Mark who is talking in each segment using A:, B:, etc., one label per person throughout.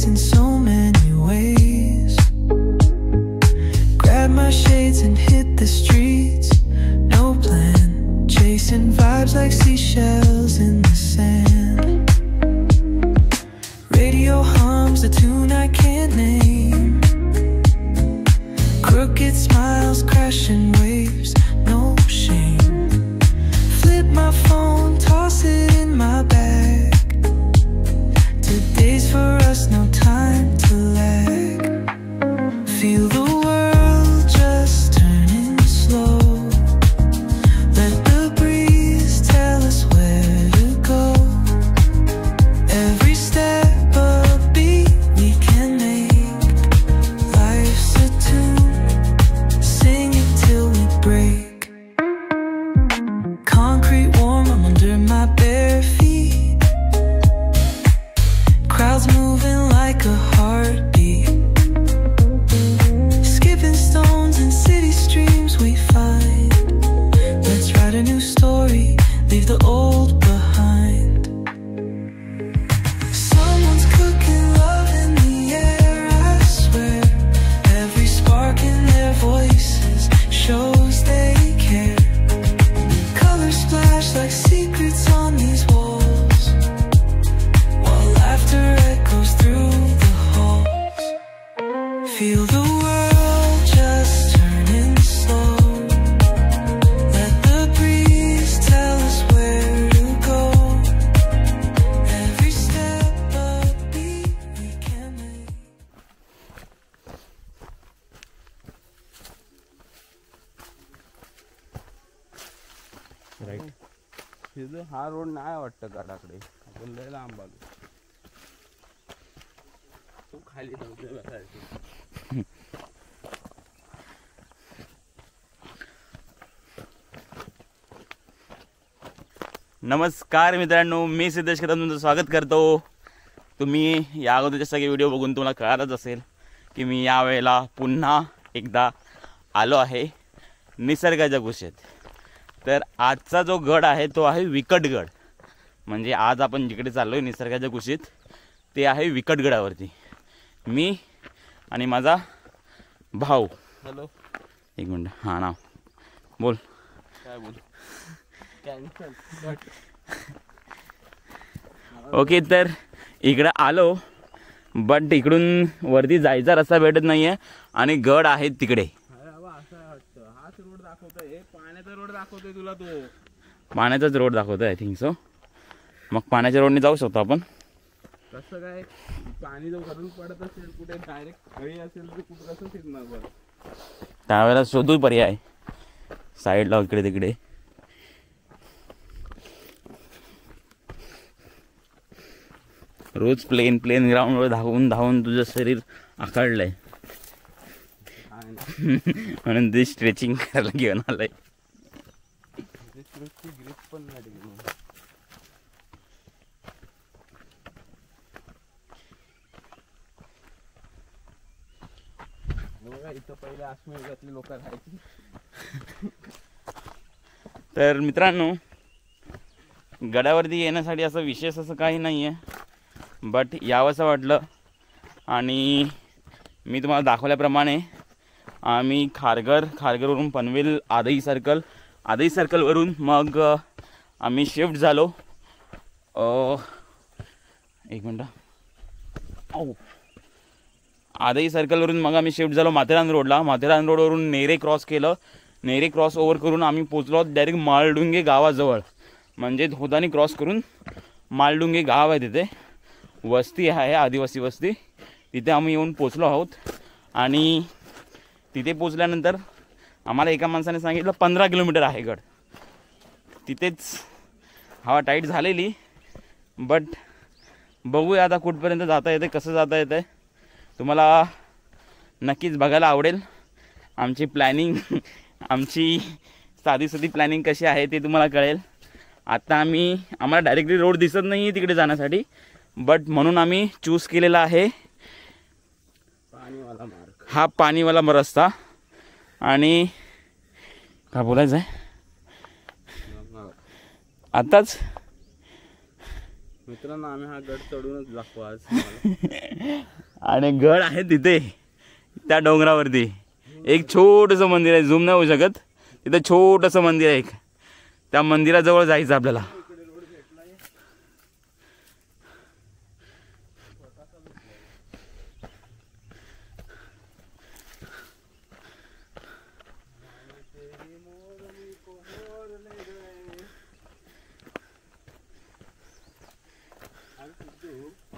A: face in so many ways. Grab my shades and hit the streets. No plan, chasing vibes like seashells in the sand. Radio hums a tune I can't name. Crooked smiles, crashing waves, no shame. Flip my phone, toss it in my bag. Today's for us, no time to lag. Feel the world just turning slow. Let the breeze tell us where to go. Every step a beat we can make. Life's a tune, sing it till we break. Concrete warm, I'm under my bare feet. Crowds moving like a heartbeat. Skipping stones in city streams we find. Let's write a new story, leave the old behind. Someone's cooking love in the air, I swear. Every spark in their voices shows they care. Colors splash like secrets on these walls, while laughter echoes through the halls. Feel the world just turning slow. Let the breeze tell us where to go. Every step a beat we can make.
B: Right. तिथे हा road नाही वाटतं गडाकडे, आपण लय लांब आलो. तो खाली जाऊ बसायचं. नमस्कार मित्रांनो, मी सिद्धेश कदम तुमचं स्वागत करतो. तुम्ही या अगोदरचे सगळे व्हिडिओ बघून तुम्हाला कळालंच असेल की मी यावेळेला पुन्हा एकदा आलो आहे निसर्गाच्या कुशीत. तर आजचा जो गड आहे तो आहे विकटगड. म्हणजे आज आपण जिकडे चाललो आहे निसर्गाच्या कुशीत ते आहे विकटगडावरती. मी आणि माझा भाऊ. हॅलो, एक मिनिट. हां, नाव बोल. काय बोल? ओके, तर इकडं आलो, बट इकडून वरती जायचा रस्ता भेटत नाही आहे आणि गड आहेत तिकडे. हाच रोड दाखवतोय, पाण्याचा रोड दाखवतोय तुला. तो पाण्याचाच रोड दाखवतोय, आय थिंक सो. मग पाण्याच्या रोडने जाऊ शकतो आपण. कसं काय, पाणी जर घरून पडत असेल कुठे डायरेक्ट खळी असेल तर कुठं कसं शिरणार बरं? त्यावेळेला शोधू पर्याय साईडला इकडे तिकडे. रोज प्लेन ग्राउंडवर धावून तुझं शरीर आखडलंय म्हणून ते स्ट्रेचिंग करायला घेऊन आलंय. इथं पहिले आश्रमातली लोक राहायची. तर मित्रांनो, गडावरती येण्यासाठी असं विशेष असं काही नाही आहे, बट यावंसं वाटलं. आणि मी तुम्हाला दाखवल्याप्रमाणे आम्ही खारघरवरून पनवेल आदई सर्कलवरून मग आम्ही शिफ्ट झालो. एक मिनटं. आदई सर्कलवरून मग आम्ही शिफ्ट झालो माथेरान रोडला. माथेरान रोडवरून नेरे क्रॉस केलं. नेरे क्रॉस ओव्हर करून आम्ही पोचलो डायरेक्ट माळडुंगे गावाजवळ. म्हणजे धोदानी क्रॉस करून माळडुंगे गाव आहे, तिथे वस्ती आहे, आदिवासी वस्ती. तिथे आम्ही येऊन पोचलो आहोत. आणि तिथे पोचल्यानंतर आम्हाला एका माणसाने सांगितलं 15 किलोमीटर आहे गड. तिथेच हवा टाईट झालेली, बट बघूया आता कुठपर्यंत जाता येते, कसं जाता येतं आहे. तुम्हाला नक्कीच बघायला आवडेल. आमची प्लॅनिंग, आमची साधी प्लॅनिंग कशी आहे ते तुम्हाला कळेल. आता आम्हाला डायरेक्टली रोड दिसत नाही आहे तिकडे जाण्यासाठी, बट म्हणून आम्ही चूज केलेला आहे हा पाणीवाला रस्ता. आणि काय बोलायचं आहे आताच
C: मित्रांनो आम्ही हा गड चढूनच दाखवू आज
B: आणि गड आहे तिथे त्या डोंगरावरती एक छोटंसं मंदिर आहे, झूम नाही होऊ शकत, तिथे छोटंसं मंदिर आहे एक, त्या मंदिराजवळ जायचं आपल्याला.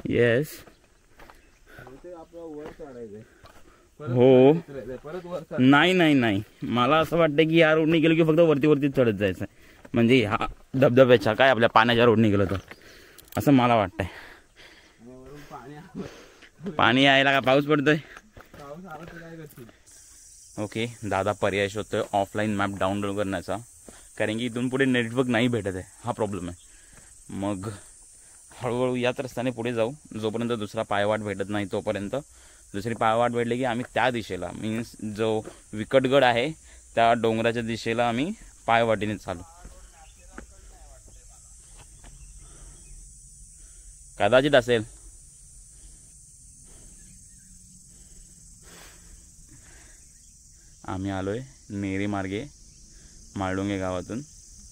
B: येस हो. नाही नाही नाही, मला असं वाटतं की या रोडने गेलो की फक्त वरती वरती चढत जायचं, म्हणजे हा धबधब्याच्या काय आपल्या पाण्याच्या रोडने गेलो तर असं मला वाटतंय. पाणी यायला का पाऊस पडतोय. ओके, दादा पर्याय शोधतोय ऑफलाईन मॅप डाउनलोड करण्याचा, कारण की इथून पुढे नेटवर्क नाही भेटत आहे, हा प्रॉब्लेम आहे. मग हळूहळू याच रस्त्याने पुढे जाऊ, जोपर्यंत दुसरा पायवाट भेटत नाही तोपर्यंत. दुसरी पायवाट भेटली की आम्ही त्या दिशेला, मीन्स जो विकटगड आहे त्या डोंगराच्या दिशेला आम्ही पायवाटीने चालू. कदाचित असेल. आम्ही आलोय नेरी मार्गे माळडोंगे गावातून,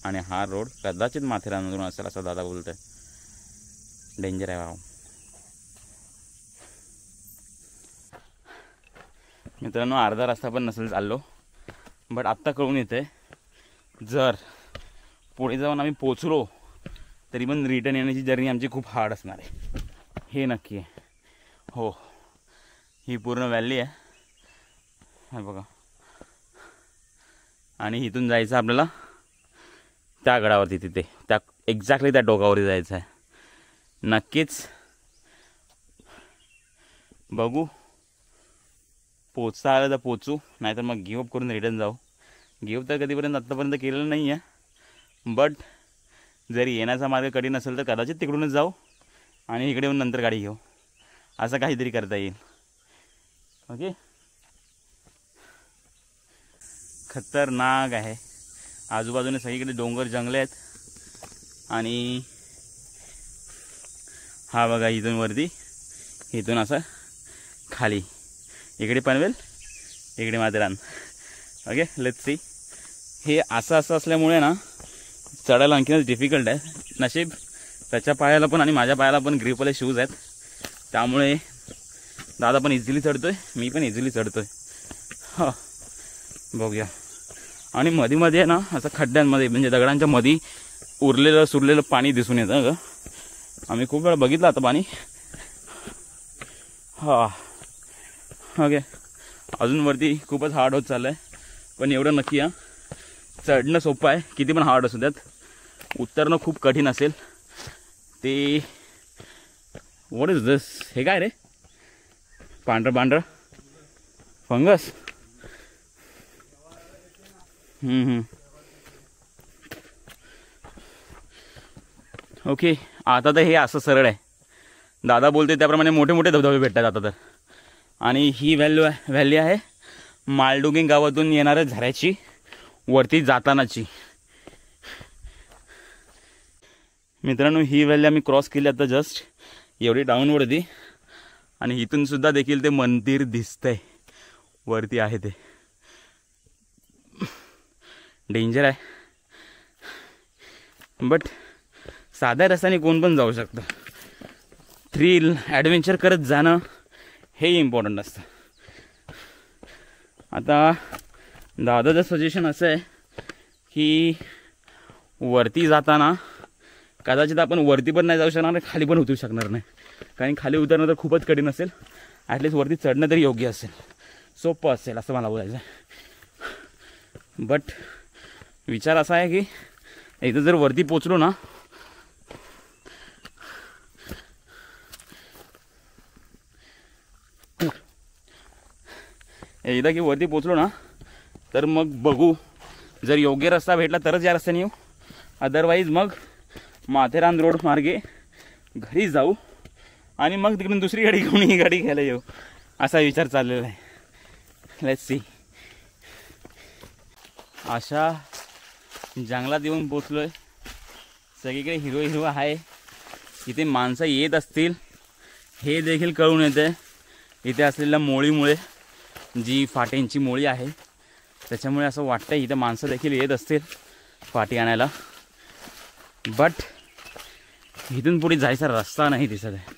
B: आणि हा रोड कदाचित माथेरानवरून असेल असं दादा बोलतोय. डेंजर आहे भाऊ. मित्रांनो अर्धा रस्ता पण नसेल चाललो, बट आत्ता कळून येते जर पुढे जाऊन आम्ही पोचलो तरी पण रिटर्न येण्याची जर्नी आमची खूप हार्ड असणार आहे, हे नक्की आहे. हो, ही पूर्ण व्हॅली आहे हे बघा, आणि इथून जायचं आपल्याला त्या गडावरती, तिथे त्या एक्झॅक्टली त्या डोकावरती जायचं आहे. नक्कीच बघू, पोचता आलं तर पोचू, नाहीतर मग गिवअप करून रिटर्न जाऊ. गिवअप तर कधीपर्यंत आत्तापर्यंत केलेलं नाही आहे, बट जरी येण्याचा मार्ग कठीण नसेल तर कदाचित तिकडूनच जाऊ आणि इकडे येऊन नंतर गाडी घेऊ, असं काहीतरी करता येईल. ओके, खतरनाक आहे. आजूबाजूने सगळीकडे डोंगर जंगले आहेत, आणि हा बघा इथून वरती, इथून असं खाली, इकडे पनवेल इकडे माथेरान. Okay, let's see. हे असं असल्यामुळे ना चढायला आणखीनच डिफिकल्ट आहे. नशीब त्याच्या पायाला पण आणि माझ्या पायाला पण ग्रिपवाले शूज आहेत, त्यामुळे दादा पण इझिली चढतोय, मी पण इझिली चढतोय. हा बघूया. आणि मध्ये मध्ये ना असं खड्ड्यांमध्ये म्हणजे दगडांच्या मध्ये उरलेलं सुरलेलं पाणी दिसून येतं ग. आम्ही खूप वेळा बघितलं आता पाणी. हा ओके, अजून वरती खूपच हार्ड होत चाललं आहे, पण एवढं नक्की आहे चढणं सोपं आहे, किती पण हार्ड असू द्यात. उतरणं खूप कठीण असेल. ते व्हॉट इज दिस, हे काय रे, पांढरं पांढरं फंगस. ओके, आता तर हे असं सरळ आहे. दादा बोलते त्याप्रमाणे मोठे मोठे धबधबे भेटतात आता तर. आणि ही व्हॅली आहे माळडोंगे गावातून येणाऱ्या झऱ्याची, वरती जातानाची. मित्रांनो ही व्हॅली आम्ही क्रॉस केली आता जस्ट, एवढी डाऊनवरती, आणि इथून सुद्धा देखील ते मंदिर दिसतंय वरती आहे ते. डेंजर आहे, बट साध्या रस्त्याने कोण पण जाऊ शकतं. थ्रिल ॲडव्हेंचर करत जाणं हे इम्पॉर्टंट असतं. आता दादाचं सजेशन असं आहे की वरती जाताना कदाचित आपण वरती पण नाही जाऊ शकणार, खाली पण उतरू शकणार नाही, कारण खाली उतरणं तर खूपच कठीण असेल. ॲटलिस्ट वरती चढणं तरी योग्य असेल, सोपं असेल असं मला बोलायचं आहे. बट विचार असा आहे की एकदा जर वरती पोचलो ना, एकदा की वरती पोचलो ना तर मग बघू, जर योग्य रस्ता भेटला तरच या रस्त्याने येऊ, अदरवाईज मग माथेरान रोड मार्गे घरी जाऊ आणि मग तिकडून दुसरी गाडी घेऊन ही गाडी घ्यायला येऊ, असा विचार चाललेला आहे. Let's see. अशा जंगलात येऊन पोचलोय, सगळीकडे हिरवं हिरवं आहे, इथे माणसं येत असतील हे देखील कळून येते इथे असलेल्या मोळीमुळे, जी फाट्यांची मोळी आहे त्याच्यामुळे असं वाटतं इथे माणसं देखील येत असतील फाटी आणायला. बट इथून पुढे जायचा रस्ता नाही दिसत आहे.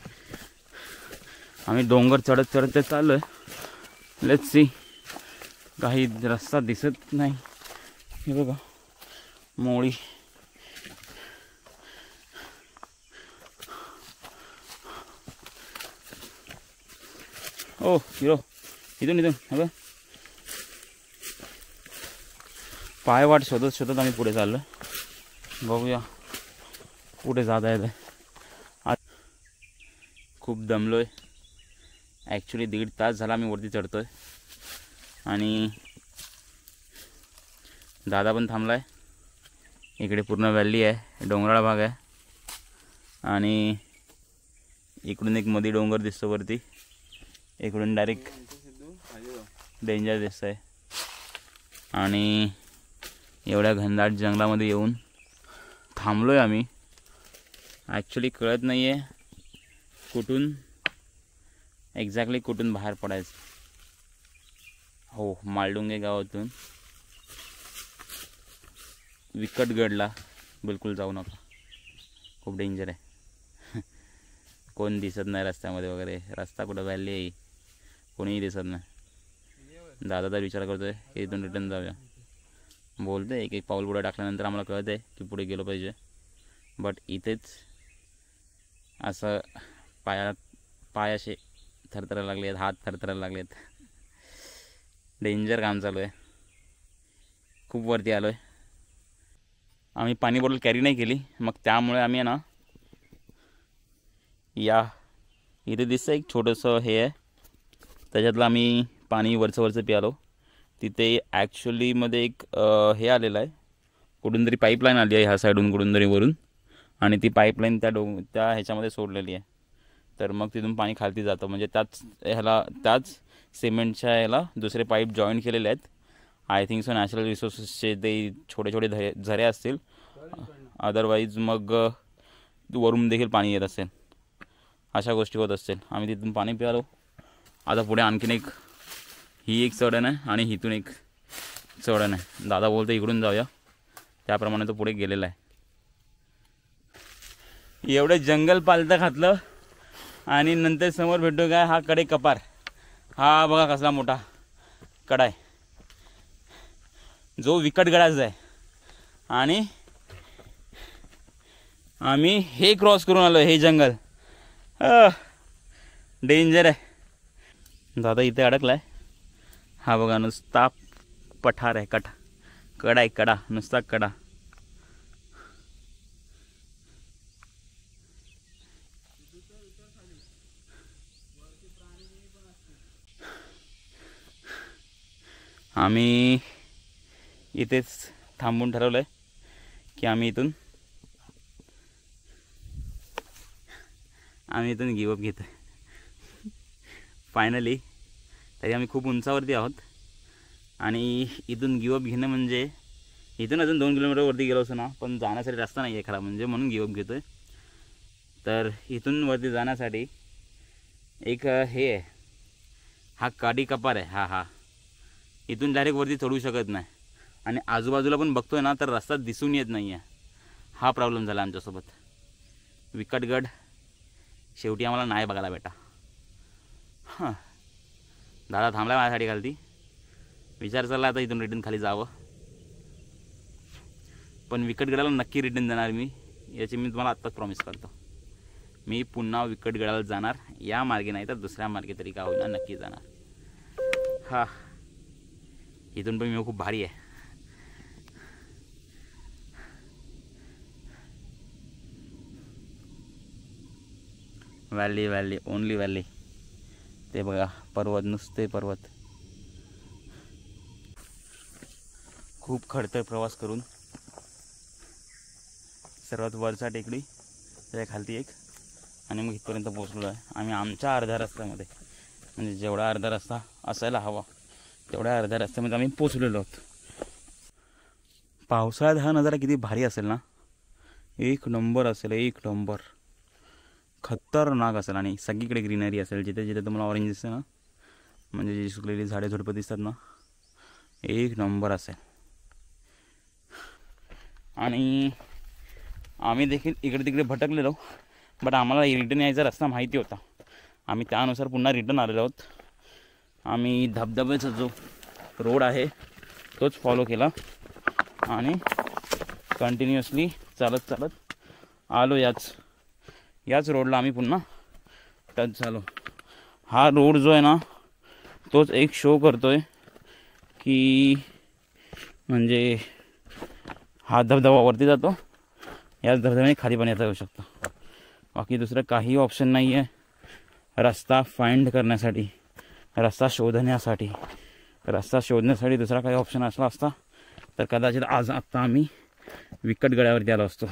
B: आम्ही डोंगर चढत चढत ते चाललो आहे. लेट्स सी, काही रस्ता दिसत नाही. हे बघा मोळी. ओ हिरो, इथून हवं पाय वाट शोधत शोधत आम्ही पुढे चाललो. बघूया पुढे जाता येतं. आज खूप दमलोय. ॲक्च्युली 1.5 तास झाला मी वरती चढतोय आणि दादा पण थांबलाय. इकडे पूर्ण व्हॅली आहे, डोंगराळ भाग आहे आणि इकडून एक मध्ये डोंगर दिसतो वरती. इकडून डायरेक्ट डेंजर दिसत आहे आणि एवढ्या घनदाट जंगलामध्ये येऊन थांबलो आहे आम्ही. ॲक्च्युली कळत नाही आहे कुठून एक्झॅक्टली कुठून बाहेर पडायचं. हो, मालडुंगे गावातून विकटगडला बिलकुल जाऊ नका, खूप डेंजर आहे. कोण दिसत नाही रस्त्यामध्ये वगैरे. रस्ता कुठं व्हॅली आहे, कोणीही दिसत नाही. दादा तर विचार करतोय की इथून रिटर्न जाऊया. बोलते एक पाऊल पुढे टाकल्यानंतर आम्हाला कळत आहे की पुढे गेलो पाहिजे. बट इथेच असं पाय असे थरथरायला लागले आहेत, हात थरथरायला लागले आहेत. डेंजर काम चालू आहे. खूप वरती आलो आहे. आम्ही पाणी बॉटल कॅरी नाही केली, मग त्यामुळे आम्ही ना या इथे दिसतं एक छोटंसं हे आहे, त्याच्यातलं आम्ही पाणी वरचं प्यालो. तिथे ॲक्च्युलीमध्ये एक हे आलेलं आहे, कुठून तरी पाईपलाईन आली आहे ह्या साईडून कुठून तरी वरून, आणि ती पाईपलाईन त्या ह्याच्यामध्ये सोडलेली आहे. तर मग तिथून पाणी खालती जातं. म्हणजे त्याच सिमेंटच्या ह्याला दुसरे पाईप जॉईन केलेले आहेत. आय थिंक सो नॅचरल रिसोर्सेसचे ते छोटे छोटे झरे असतील. अदरवाईज मग वरून देखील पाणी येत असेल, अशा गोष्टी होत असतील. आम्ही तिथून पाणी प्यालो. आता पुढे आणखीन ही एक चढण आहे आणि इथून एक चढण आहे. दादा बोलतो इकडून जाऊया, त्याप्रमाणे तो पुढे गेलेला आहे. एवढं जंगल पालतं घातलं आणि नंतर समोर भेटतो काय, हा कडे कपार. हा बघा कसला मोठा कडा आहे, जो विकटगडाचा आहे. आणि आम्ही हे क्रॉस करून आलो. हे जंगल डेंजर आहे. दादा इथे अडकलाय. हा बघा नुसता पठार आहे, कडा आहे, कडा, नुसता कडा. आम्ही इथेच थांबून ठरवलं आहे की आम्ही इथून गिवअप घेतो आहे फायनली. तरी आम्ही खूप उंचावरती आहोत आणि इथून गिवअप घेणं म्हणजे इथून अजून 2 किलोमीटर वरती गेलो असतो ना, पण जाण्यासाठी रस्ता नाही आहे खरा म्हणजे, म्हणून गिवअप घेतो आहे. तर इथून वरती जाण्यासाठी एक हे आहे, हा काडी कपार आहे. हा इथून डायरेक्ट वरती चढू शकत नाही आणि आजूबाजूला पण बघतोय ना तर रस्ता दिसून येत नाही आहे. हा प्रॉब्लेम झाला आमच्यासोबत. विकटगड शेवटी आम्हाला नाही बघायला भेटा. हां, दादा थांबला माझ्यासाठी खालती. विचार चालला आता इथून रिटर्न खाली जावं, पण विकटगडाला नक्की रिटर्न जाणार मी, याची मी तुम्हाला आत्ताच प्रॉमिस करतो. मी पुन्हा विकटगडाला जाणार, या मार्गे नाही तर दुसऱ्या मार्गे तरी का होईना नक्की जाणार. हा, इथून पण मी खूप भारी आहे. Valley only valley. ते बघा पर्वत, नुसते पर्वत. खूप खडतर प्रवास करून सर्वात वरचा टेकडी, त्या खालती एक, आणि मग इथपर्यंत पोहोचलो आहे आम्ही. आमच्या अर्ध्या रस्त्यामध्ये, म्हणजे जेवढा अर्धा रस्ता असायला हवा तेवढ्या अर्ध्या रस्त्यामध्ये आम्ही पोचलेलो आहोत. पावसाळ्यात हा नजारा किती भारी असेल ना, एक नंबर असेल, एक नंबर. खतरनाक असेल आणि सगळीकडे ग्रीनरी असेल. जिथे जिथे तुम्हाला ऑरेंज दिसतं ना, म्हणजे जी सुकलेली झाडे झुडपं दिसतात ना, एक नंबर असेल. आणि आम्ही देखील इकडे तिकडे भटकलेलो, बट आम्हाला रिटर्न यायचा रस्ता माहिती होता. आम्ही त्यानुसार पुन्हा रिटर्न आलेलो आहोत. आम्ही धबधब्याचा जो रोड आहे तोच फॉलो केला आणि कंटिन्युअसली चालत चालत आलो. याच रोडला आम्ही पुन्हा टच झालो. हा रोड जो आहे ना, तोच एक शो करतो आहे की म्हणजे हा धबधबा वरती जातो, याच धबधब्याने खाली पण येऊ शकतो. बाकी दुसरं काही ऑप्शन नाही आहे रस्ता फाइंड करण्यासाठी, रस्ता शोधण्यासाठी. रस्ता शोधण्यासाठी दुसरा काही ऑप्शन असला असता तर कदाचित आत्ता आम्ही विकटगडावरती आलो असतो.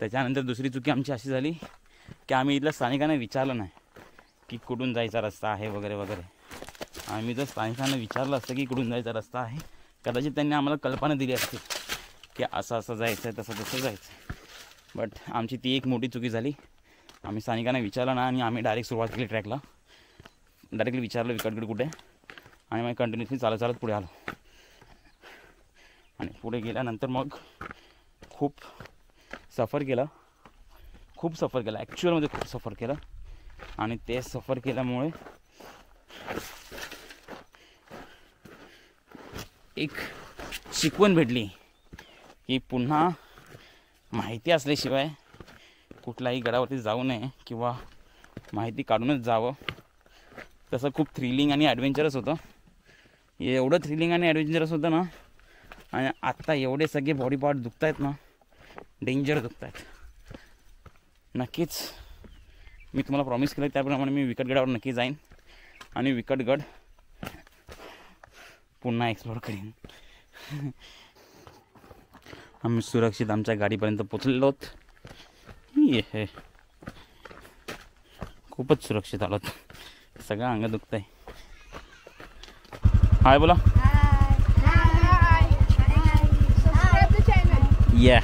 B: त्याच्यानंतर दुसरी चुकी आमची अशी झाली की आम्ही इथल्या स्थानिकांना विचारलं नाही की कुठून जायचा रस्ता आहे वगैरे वगैरे. आम्ही जर स्थानिकांना विचारलं असतं की कुठून जायचा रस्ता आहे, कदाचित त्यांनी आम्हाला कल्पना दिली असती की असं असं जायचं आहे, तसं तसं जायचं आहे. बट आमची ती एक मोठी चुकी झाली. आम्ही स्थानिकांना विचारलं ना आणि आम्ही डायरेक्ट सुरुवात केली ट्रॅकला. डायरेक्टली विचारलं विकटगड कुठे, आणि मग कंटिन्युअसली चालत चालत पुढे आलो. आणि पुढे गेल्यानंतर मग खूप सफर केला ॲक्च्युअलमध्ये खूप सफर केलं. आणि ते सफर केल्यामुळे एक शिकवण भेटली की पुन्हा माहिती असल्याशिवाय कुठल्याही गडावरती जाऊ नये किंवा माहिती काढूनच जावं. तसं खूप थ्रिलिंग आणि ॲडव्हेंचरस होतं. एवढं थ्रिलिंग आणि ॲडव्हेंचरस होतं ना, आणि आत्ता एवढे सगळे बॉडी पार्ट दुखत आहेत ना, डेंजर दुखत आहेत. नक्कीच मी तुम्हाला प्रॉमिस केलं त्याप्रमाणे मी विकटगडावर नक्की जाईन आणि विकटगड पुन्हा एक्सप्लोर करीन. आम्ही सुरक्षित आमच्या गाडीपर्यंत पोचलेलो आहोत. हे खूपच सुरक्षित आलो. सगळं अंग दुखत आहे. हाय बोला. या